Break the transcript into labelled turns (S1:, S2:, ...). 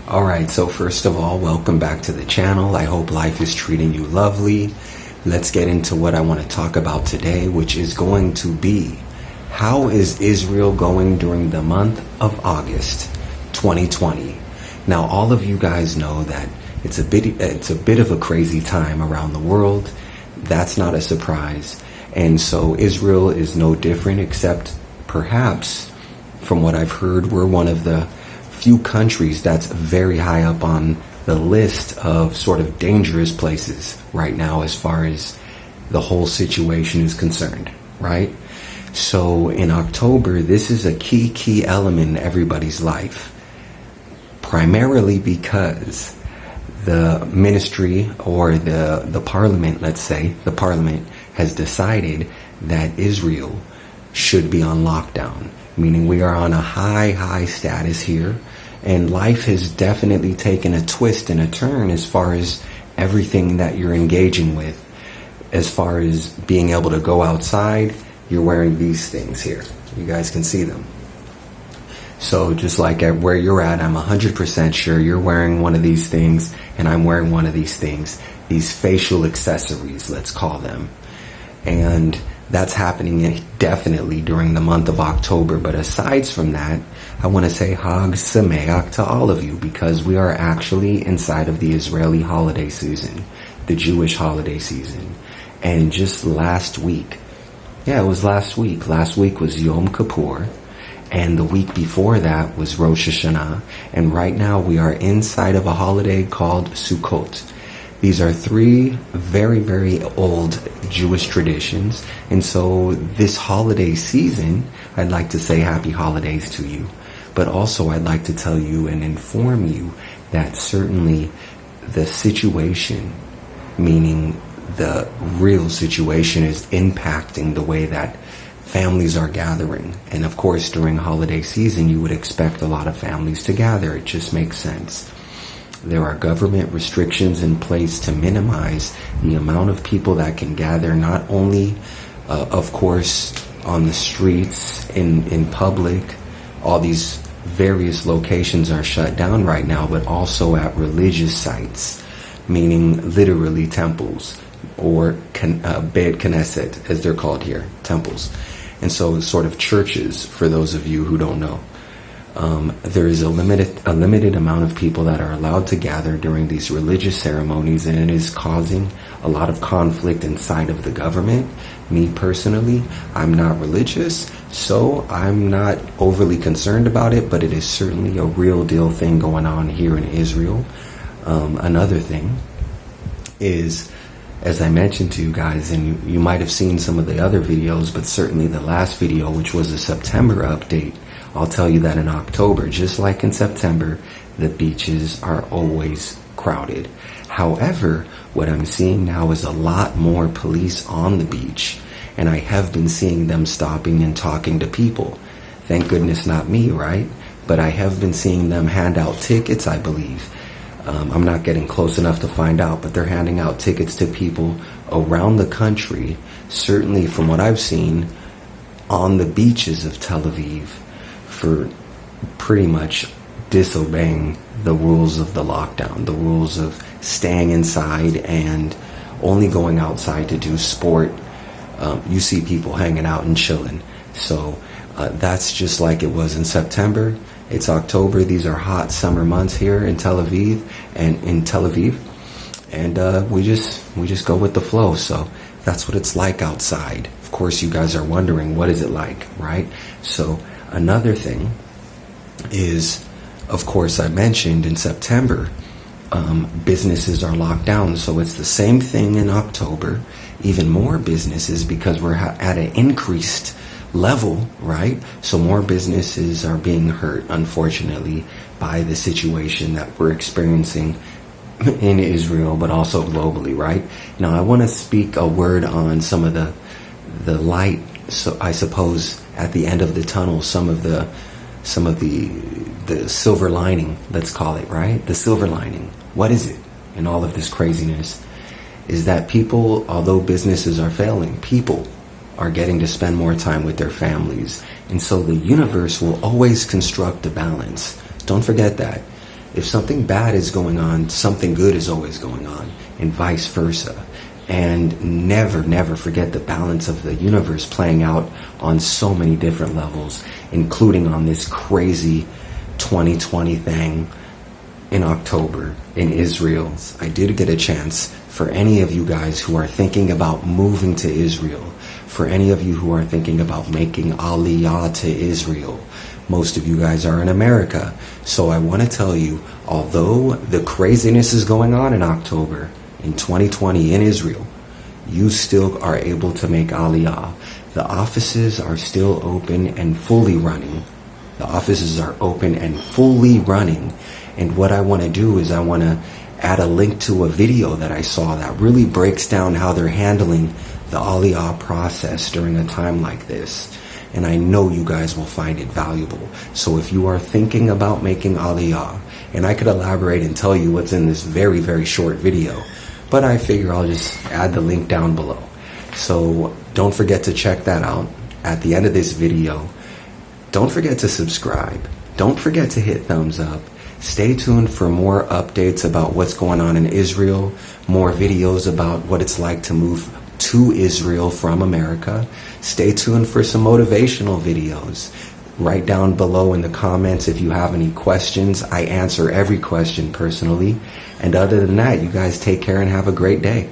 S1: Alright, so first of all, welcome back to the channel. I hope life is treating you lovely. Let's get into what I want to talk about today, which is going to be, how is Israel going during the month of August 2020? Now, all of you guys know that it's a bit of a crazy time around the world. That's not a surprise. And so Israel is no different, except perhaps, from what I've heard, we're one of the few countries that's very high up on the list of sort of dangerous places right now as far as the whole situation is concerned, right? So in October, this is a key element in everybody's life, primarily because the ministry or the parliament, let's say, the parliament has decided that Israel should be on lockdown, meaning we are on a high status here. And life has definitely taken a twist and a turn as far as everything that you're engaging with. As far as being able to go outside, you're wearing these things here. You guys can see them. So just like at where you're at, I'm 100% sure you're wearing one of these things and I'm wearing one of these things. These facial accessories, let's call them. And that's happening definitely during the month of October. But aside from that, I want to say Hag Sameach to all of you, because we are actually inside of the Israeli holiday season, the Jewish holiday season. And just last week, it was last week. Last week was Yom Kippur. And the week before that was Rosh Hashanah. And right now we are inside of a holiday called Sukkot. These are three very old Jewish traditions. And so this holiday season, I'd like to say happy holidays to you. But also I'd like to tell you and inform you that certainly the situation, meaning the real situation, is impacting the way that families are gathering. And of course, during holiday season, you would expect a lot of families to gather. It just makes sense. There are government restrictions in place to minimize the amount of people that can gather, not only, of course, on the streets, in public. All these various locations are shut down right now, but also at religious sites, meaning literally temples, or Beit Knesset, as they're called here, temples. And so sort of churches, for those of you who don't know. There is a limited amount of people that are allowed to gather during these religious ceremonies, and it is causing a lot of conflict inside of the government. Me personally, I'm not religious, so I'm not overly concerned about it, but it is certainly a real deal thing going on here in Israel. Another thing is, as I mentioned to you guys, and you might have seen some of the other videos, but certainly the last video, which was a September update, I'll tell you that in October, just like in September, the beaches are always crowded. However, what I'm seeing now is a lot more police on the beach, and I have been seeing them stopping and talking to people. Thank goodness not me, right? But I have been seeing them hand out tickets, I believe. I'm not getting close enough to find out, but they're handing out tickets to people around the country, certainly from what I've seen, on the beaches of Tel Aviv, for pretty much disobeying the rules of the lockdown, the rules of staying inside and only going outside to do sport. You see people hanging out and chilling. So that's just like it was in September. It's October. These are hot summer months here in Tel Aviv, and we just go with the flow. So that's what it's like outside. Of course, you guys are wondering, what is it like, right? So another thing is, of course, I mentioned in September, businesses are locked down. So it's the same thing in October, even more businesses, because we're at an increased level, right? So more businesses are being hurt, unfortunately, by the situation that we're experiencing in Israel, but also globally, right? Now, I want to speak a word on some of the light, so I suppose, at the end of the tunnel, some of the silver lining, let's call it, right? The silver lining. What is it in all of this craziness? Is that people, although businesses are failing, people are getting to spend more time with their families. And so the universe will always construct a balance. Don't forget that. If something bad is going on, something good is always going on, and vice versa. And never forget the balance of the universe playing out on so many different levels, including on this crazy 2020 thing in October in Israel. I did get a chance for any of you guys who are thinking about moving to Israel, for any of you who are thinking about making Aliyah to Israel. Most of you guys are in America. So I want to tell you, although the craziness is going on in October in 2020 in Israel, you still are able to make Aliyah. The offices are still open and fully running. The offices are open and fully running. And what I want to do is I want to add a link to a video that I saw that really breaks down how they're handling the Aliyah process during a time like this. And I know you guys will find it valuable. So if you are thinking about making Aliyah, and I could elaborate and tell you what's in this very short video, but I figure I'll just add the link down below. So don't forget to check that out at the end of this video. Don't forget to subscribe. Don't forget to hit thumbs up. Stay tuned for more updates about what's going on in Israel, more videos about what it's like to move to Israel from America. Stay tuned for some motivational videos. Write down below in the comments if you have any questions. I answer every question personally. And other than that, you guys take care and have a great day.